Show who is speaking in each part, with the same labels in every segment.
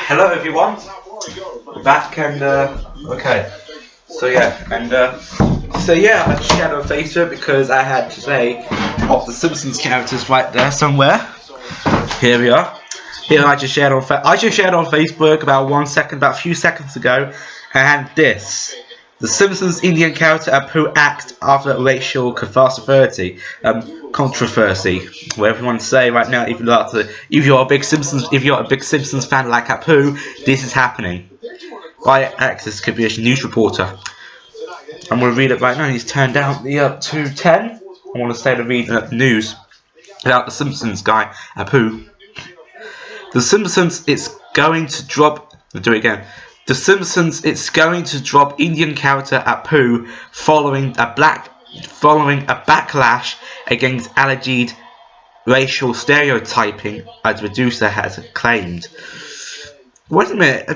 Speaker 1: Hello everyone, back and okay, so yeah, I shared on Facebook because I had to say of the Simpsons characters right there somewhere. Here we are. Here I just shared on Facebook about a few seconds ago, and this. The Simpsons Indian character Apu acts after a racial controversy, whatever you want to say right now. If you're a big Simpsons fan like Apu, this is happening. By access could be a news reporter. I'm going to read it right now. He's turned down the up to 10. I want to say to read the news about the Simpsons guy Apu. The Simpsons is going to drop. I'll do it again. The Simpsons is going to drop Indian character Apu following a backlash against alleged racial stereotyping, as producer has claimed. Wait a minute,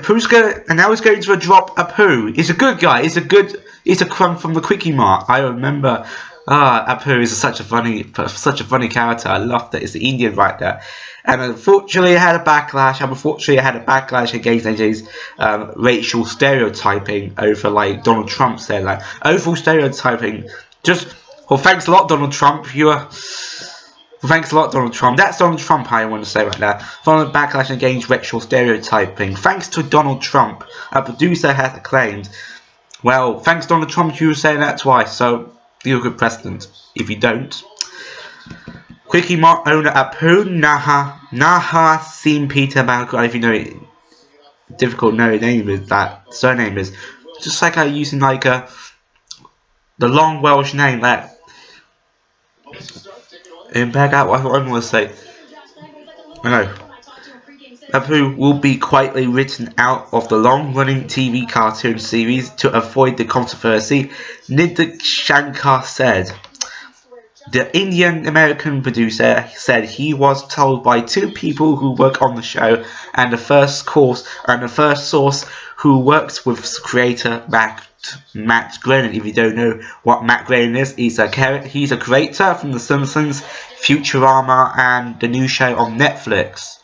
Speaker 1: now he's going to drop Apu. He's a good guy. He's a crumb from the Quickie Mart. I remember. Apu is such a funny character. I love that. It's the Indian right there. And unfortunately, I had a backlash. Against AJ's racial stereotyping over like Donald Trump said, like overall stereotyping. Thanks a lot, Donald Trump. Thanks a lot, Donald Trump. That's Donald Trump, I want to say right now. Following backlash against racial stereotyping. Thanks to Donald Trump, a producer has claimed. Well, thanks Donald Trump, you were saying that twice, so you're a good president. If you don't. Quickie Mart owner Apu Naha Singh Peter Malgrat, if you know it, difficult name is that surname is just like using like the long Welsh name that in back out what I want to say. I know. Apu will be quietly written out of the long-running TV cartoon series to avoid the controversy, Nidhi Shankar said. The Indian-American producer said he was told by two people who work on the show and the first source who works with creator Matt Groening. If you don't know what Matt Groening is, he's a creator from The Simpsons, Futurama, and the new show on Netflix.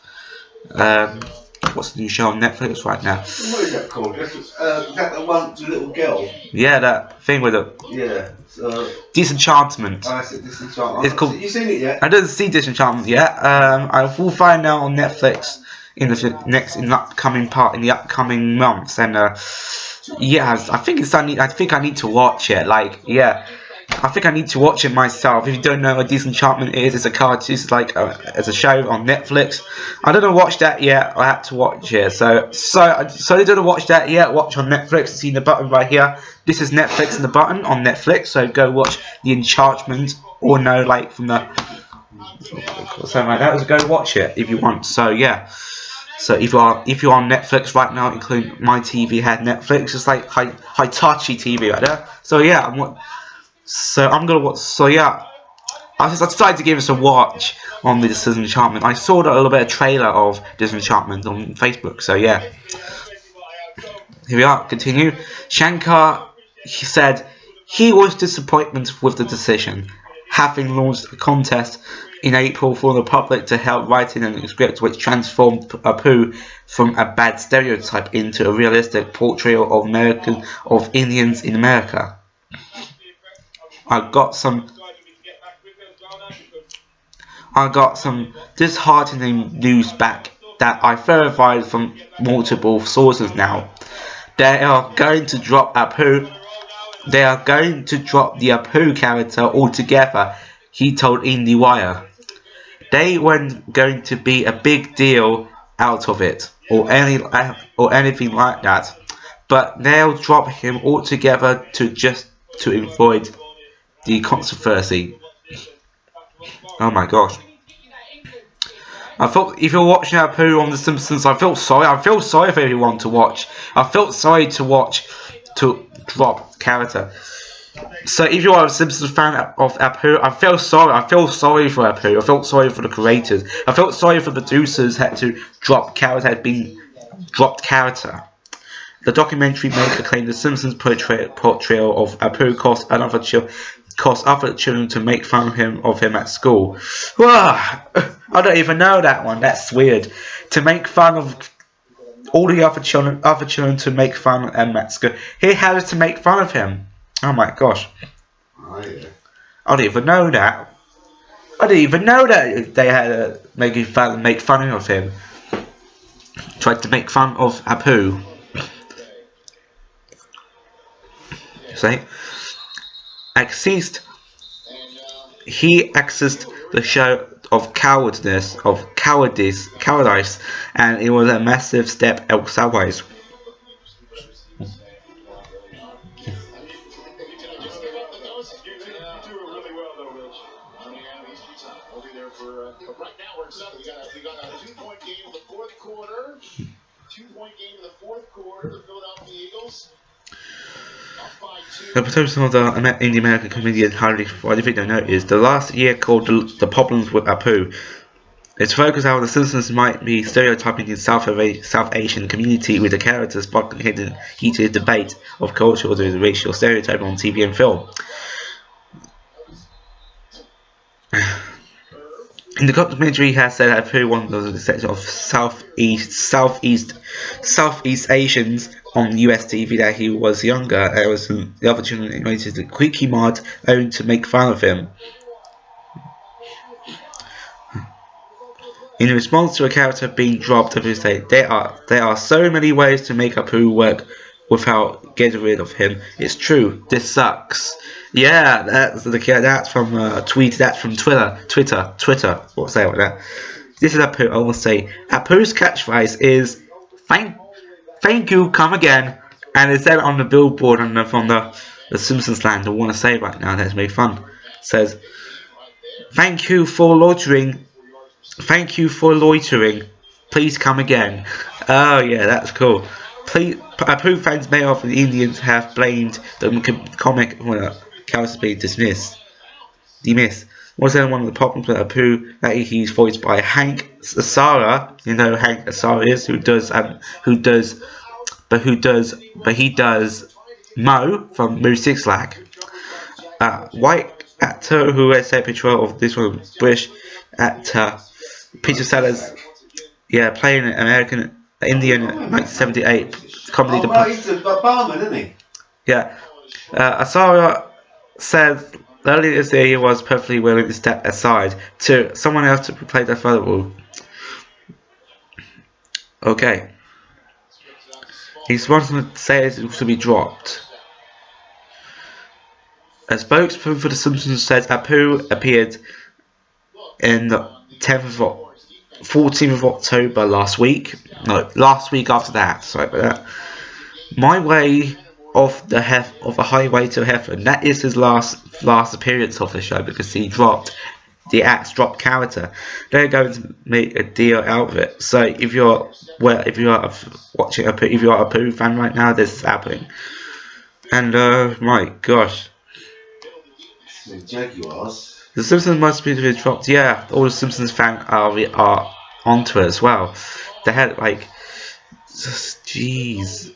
Speaker 1: What's the new show on Netflix right now?
Speaker 2: What is that called? Is that the one with the little girl?
Speaker 1: Yeah, that thing with it.
Speaker 2: Yeah.
Speaker 1: Disenchantment.
Speaker 2: I said Disenchantment.
Speaker 1: It's called.
Speaker 2: You seen it yet?
Speaker 1: I didn't see Disenchantment yet. I will find out on Netflix in the upcoming months, and yeah, I think I need to watch it. Like, yeah. I think I need to watch it myself. If you don't know what Disenchantment is, it's a cartoon. It's like it's a show on Netflix. I didn't watch that yet. I had to watch it. So you didn't watch that yet. Watch on Netflix. See the button right here. This is Netflix and the button on Netflix. So go watch the Enchantment, or no, like from the something like that. So go watch it if you want. So yeah. So if you're on Netflix right now, including my TV had Netflix. It's like Hitachi TV right there. So yeah, I'm gonna watch. So yeah, I decided to give us a watch on the Disenchantment. I saw a little bit of trailer of Disenchantment on Facebook. So yeah, here we are. Continue. Shankar, he said he was disappointed with the decision, having launched a contest in April for the public to help writing a script which transformed Apu from a bad stereotype into a realistic portrayal of Indians in America. I got some disheartening news back that I verified from multiple sources now. They are going to drop Apu. They are going to drop the Apu character altogether, he told IndieWire. They weren't going to be a big deal out of it, or anything like that. But they'll drop him altogether to avoid the controversy. Oh my gosh. I thought if you're watching Apu on The Simpsons, I feel sorry for everyone to watch. I felt sorry to drop character. So if you are a Simpsons fan of Apu, I feel sorry. I feel sorry for Apu. I felt sorry for the creators. I felt sorry for the producers had to drop character. Had been dropped character. The documentary maker claimed The Simpsons portrayal of Apu cost another caused other children to make fun of him at school. Whoa, I don't even know that one. That's weird. To make fun of all the other children to make fun of him at school. He had to make fun of him. Oh my gosh.
Speaker 2: Oh, yeah.
Speaker 1: I didn't even know that. I didn't even know that they had to make fun of him. Tried to make fun of Apu. See? He accessed the show of cowardice, and it was a massive step sideways. The protagonist of the indie American comedian Harley, what if you don't know, is the last year called The Problems with Apu. It's focused on how the Simpsons might be stereotyping the South Asian community, with the characters sparking heated debate of cultural and racial stereotypes on TV and film. In the documentary, has said that Apu, one of the section of Southeast Asians on US TV, that he was younger. There was the other children invited the Quickie Mart owned to make fun of him. In response to a character being dropped, Apu said, "There are so many ways to make Apu work without getting rid of him. It's true. This sucks." Yeah, that's from tweet. That's from Twitter. What's that like that? This is Apu. I will say Apu's catchphrase is "Thank you, come again," and it's there on the billboard from the Simpsons land. I want to say right now, that's very fun. It says, "Thank you for loitering. Thank you for loitering. Please come again." Oh yeah, that's cool. Apu fans may of the Indians have blamed the comic characters being dismissed. Was then one of the problems with Apu that he's voiced by Hank Azaria. You know who Hank Azaria is, but he does Mo from Moose Six Lag. White actor who has a portrayal of this one, British actor Peter Sellers, playing an American Indian 1978 comedy.
Speaker 2: Oh, right, he's a barman, isn't he?
Speaker 1: Yeah. Azaria said earlier this year he was perfectly willing to step aside to someone else to play the further role. Okay. He's wanting to say it to be dropped. A spokesperson for The Simpsons said Apu appeared in the 14th of October last week. No, last week after that. Sorry about that. My Way of the Highway to Heaven. That is his last appearance of the show, because he dropped the dropped character. They're going to make a deal out of it. So if you're watching if you're a Apu fan right now, this is happening. And my gosh.
Speaker 2: The Jaguars.
Speaker 1: The Simpsons must be dropped. Yeah, all the Simpsons fans are onto it as well. They had like, jeez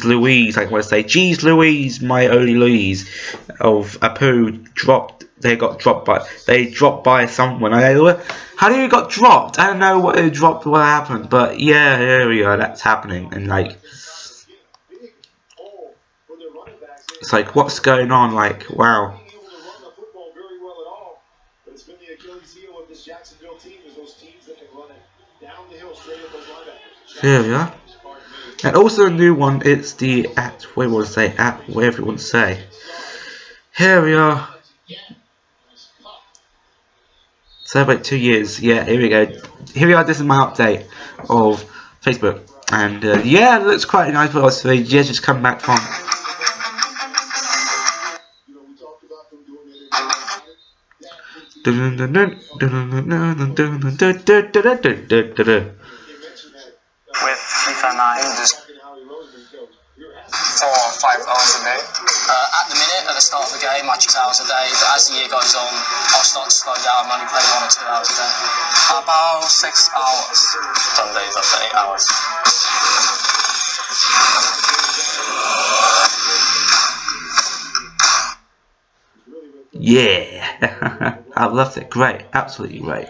Speaker 1: Louise, like when I say, jeez Louise, my only Louise, of Apu dropped. They dropped by someone. How do you got dropped? I don't know what they dropped, what happened, but yeah, here we go. That's happening, and like, it's like, what's going on? Like, wow. Here we are. And also a new one, it's the whatever you want to say. Here we are. Celebrate 2 years. Yeah, here we go. Here we are, this is my update of Facebook. And yeah, it looks quite nice for us. Yeah, just come back from.
Speaker 3: With FIFA 9 just 4 or 5 hours a day. At the minute, at the start of the game, I 6 hours a day, but as the year goes on, I'll start to slow down and only play 1 or 2 hours a day. About 6 hours. Some days up to 8 hours.
Speaker 1: Yeah. I loved it. Great. Absolutely great.